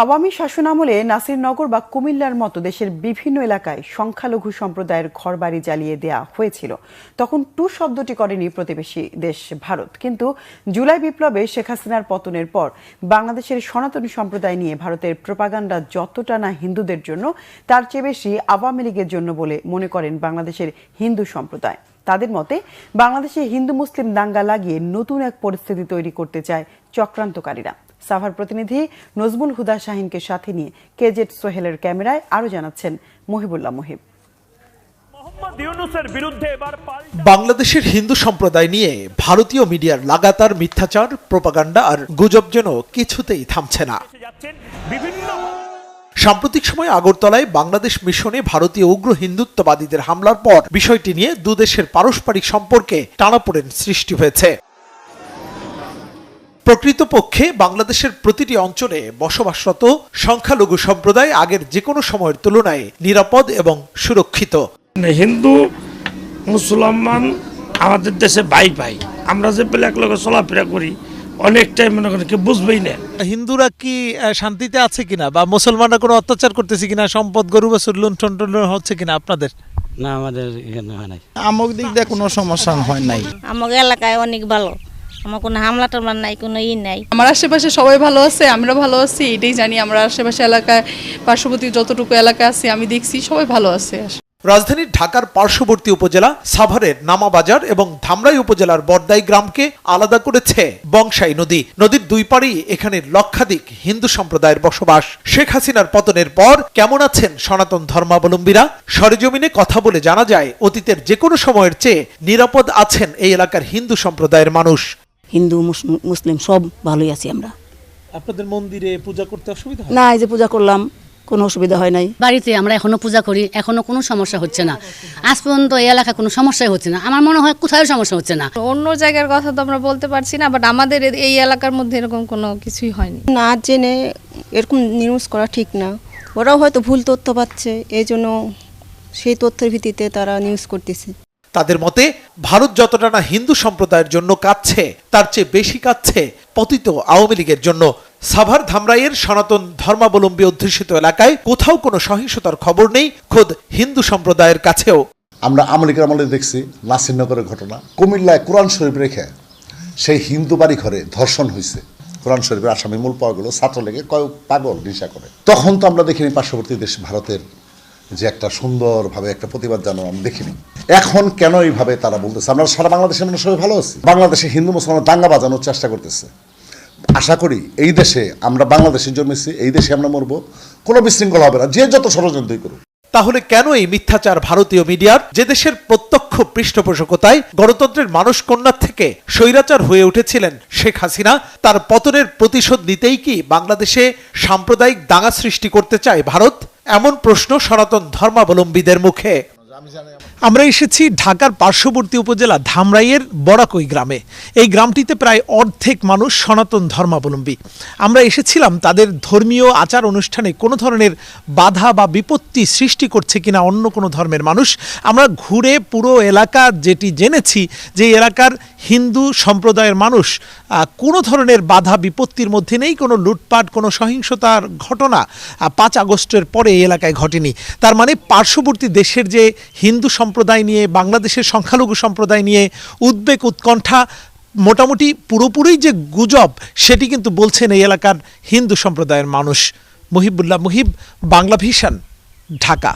আওয়ামী শাসনামলে নাসিরনগর বা কুমিল্লার মতো দেশের বিভিন্ন এলাকায় সংখ্যালঘু সম্প্রদায়ের ঘরবাড়ি জ্বালিয়ে দেয়া হয়েছিল। তখন টু শব্দটি করেনি প্রতিবেশী দেশ ভারত। কিন্তু জুলাই বিপ্লবে শেখ হাসিনার পতনের পর বাংলাদেশের সনাতনী সম্প্রদায় নিয়ে ভারতের প্রোপাগান্ডা যতটা না হিন্দুদের জন্য, তার চেয়ে বেশি আওয়ামী লীগের জন্য বলে মনে করেন বাংলাদেশের হিন্দু সম্প্রদায়। তাদের মতে বাংলাদেশে হিন্দু মুসলিম দাঙ্গা লাগিয়ে নতুন এক পরিস্থিতি তৈরি করতে চায় চক্রান্তকারীরা। সাভার প্রতিনিধি নজমুল হুদা শাহিনকে সাথে নিয়ে কেজেট সোহেলের ক্যামেরায় আরো জানাচ্ছেন মহিবুল্লাহ মুহিব। বাংলাদেশের হিন্দু সম্প্রদায় নিয়ে ভারতীয় মিডিয়ার লাগাতার মিথ্যাচার, প্রোপাগান্ডা আর গুজব যেন কিছুতেই থামছে না। সাম্প্রতিক সময়ে আগরতলায় বাংলাদেশ মিশনে ভারতীয় উগ্র হিন্দুত্ববাদীদের হামলার পর বিষয়টি নিয়ে দুদেশের পারস্পরিক সম্পর্কে টানাপোড়েন সৃষ্টি হয়েছে। প্রকৃতপক্ষে বাংলাদেশের প্রতিটি অঞ্চলে বসবাসরত সংখ্যালঘু সম্প্রদায় আগের যে কোনো সময়ের তুলনায় নিরাপদ এবং সুরক্ষিত। হিন্দু মুসলমান আমাদের দেশে ভাই ভাই, আমরা যে পেলে এক লোকে চলাফেরা করি অনেকটাই মনে করেন কি বুঝবেই না। হিন্দুরা কি শান্তিতে আছে কিনা বা মুসলমানরা কোনো অত্যাচার করতেছে কিনা, সম্পদ গরু বছর লুণ্ঠন হচ্ছে কিনা আপনাদের? না, আমাদের এখানে হয় নাই। আমার দিক দিয়ে কোনো সমস্যা হয় নাই। আমাদের এলাকায় অনেক ভালো, আমার কোনো হামলা টামলা নাই, কোনো নাই। আমার আশেপাশে সবাই ভালো আছে, আমরা ভালো আছি, এটাই জানি। আমরা আশেপাশে এলাকায় পার্শ্ববর্তী যতটুকু এলাকা আছে আমি দেখছি সবাই ভালো আছে। রাজধানী ঢাকার পার্শ্ববর্তী উপজেলা সাভারের নামাবাজার এবং ধামরাই উপজেলার বরদাই গ্রামকে আলাদা করেছে বংশাই নদী। নদীর দুই পাড়েই এখানে লক্ষাধিক হিন্দু সম্প্রদায়ের বসবাস। শেখ হাসিনার পতনের পর কেমন আছেন সনাতন ধর্মাবলম্বীরা? সরেজমিনে কথা বলে জানা যায় অতীতের যে কোনো সময়ের চেয়ে নিরাপদ আছেন এই এলাকার হিন্দু সম্প্রদায়ের মানুষ। হিন্দু মুসলিম সব ভালোই আছি আমরা। আপনাদের মন্দিরে পূজা করতে অসুবিধা হয় না? এই যে পূজা করলাম, কোনো অসুবিধা হয় নাই। বাড়িতে আমরা এখনো পূজা করি, এখনো কোনো সমস্যা হচ্ছে না। আজ পর্যন্ত এই এলাকায় কোনো সমস্যাই হচ্ছে না। আমার মনে হয় কোথাও সমস্যা হচ্ছে না। অন্য জায়গার কথা তো আমরা বলতে পারছি না, বাট আমাদের এই এলাকার মধ্যে এরকম কোনো কিছুই হয়নি। না জেনে এরকম নিউজ করা ঠিক না। ওরাও হয়তো ভুল তথ্য পাচ্ছে, এই জন্য সেই তথ্যের ভিত্তিতে তারা নিউজ করতেছে। তাদের মতে ভারত যতটা না হিন্দু সম্প্রদায়ের জন্য কাঁদছে, তার চেয়ে বেশি কাঁদছে পতিত আওয়ামী লীগের জন্য। সাভার ধামরাইয়ের সনাতন ধর্মাবলম্বী অধ্যুষিত এলাকায় কোথাও কোনো সহিংসতার খবর নেই খোদ হিন্দু সম্প্রদায়ের কাছেও। আমরা আওয়ামী লীগের আমলে দেখছি নাসিরনগরের ঘটনা, কুমিল্লায় কোরআন শরীফ রেখে সেই হিন্দু বাড়ি ঘরে ধর্ষণ হয়েছে। কোরআন শরীফের আসামি মূল পাওয়া গেল, ছাত্র লেগে কয়েক পাগল নেশা করে। তখন তো আমরা দেখিনি পার্শ্ববর্তী দেশ ভারতের যে একটা সুন্দরভাবে একটা প্রতিবাদ জানানো আমি দেখিনি। এখন কেন এইভাবে তারা বলতেছে? আমরা সারা বাংলাদেশের মানুষ সবাই ভালো আছি। বাংলাদেশে হিন্দু মুসলমান দাঙ্গা বাজানোর চেষ্টা করতেছে। আশা করি এই দেশে আমরা বাংলাদেশে জন্মেছি, এই দেশে আমরা মরবো, কোনো বিশৃঙ্খলা হবে না, যে যত ষড়যন্ত্রই করুক। তাহলে কেন এই মিথ্যাচার ভারতীয় মিডিয়ার, যে দেশের প্রত্যক্ষ পৃষ্ঠপোষকতায় গণতন্ত্রের মানস কন্যা থেকে স্বৈরাচার হয়ে উঠেছিলেন শেখ হাসিনা, তার পতনের প্রতিশোধ নিতেই কি বাংলাদেশে সাম্প্রদায়িক দাঙ্গা সৃষ্টি করতে চায় ভারত? এমন প্রশ্ন সনাতন ধর্মাবলম্বীদের মুখে। আমরা এসেছি ঢাকার পার্শ্ববর্তী উপজেলা ধামরাইয়ের বরাকই গ্রামে। এই গ্রামটিতে প্রায় অর্ধেক মানুষ সনাতন ধর্মাবলম্বী। আমরা এসেছিলাম তাদের ধর্মীয় আচার অনুষ্ঠানে কোনো ধরনের বাধা বা বিপত্তি সৃষ্টি করছে কিনা অন্য কোনো ধর্মের মানুষ। আমরা ঘুরে পুরো এলাকা যেটি জেনেছি যে এলাকার হিন্দু সম্প্রদায়ের মানুষ কোনো ধরনের বাধা বিপত্তির মধ্যে নেই। কোনো লুটপাট, কোনো সহিংসতার ঘটনা 5 আগস্টের পরে এই এলাকায় ঘটেনি। তার মানে পার্শ্ববর্তী দেশের যে হিন্দু সম্প্রদায় নিয়ে, বাংলাদেশের সংখ্যালঘু সম্প্রদায় নিয়ে উদ্বেগ উৎকণ্ঠা মোটামুটি পুরোপুরি যে গুজব, সেটি কিন্তু বলছেন এই এলাকার হিন্দু সম্প্রদায়ের মানুষ। মহিবুল্লাহ মুহিব, বাংলা ভিশন, ঢাকা।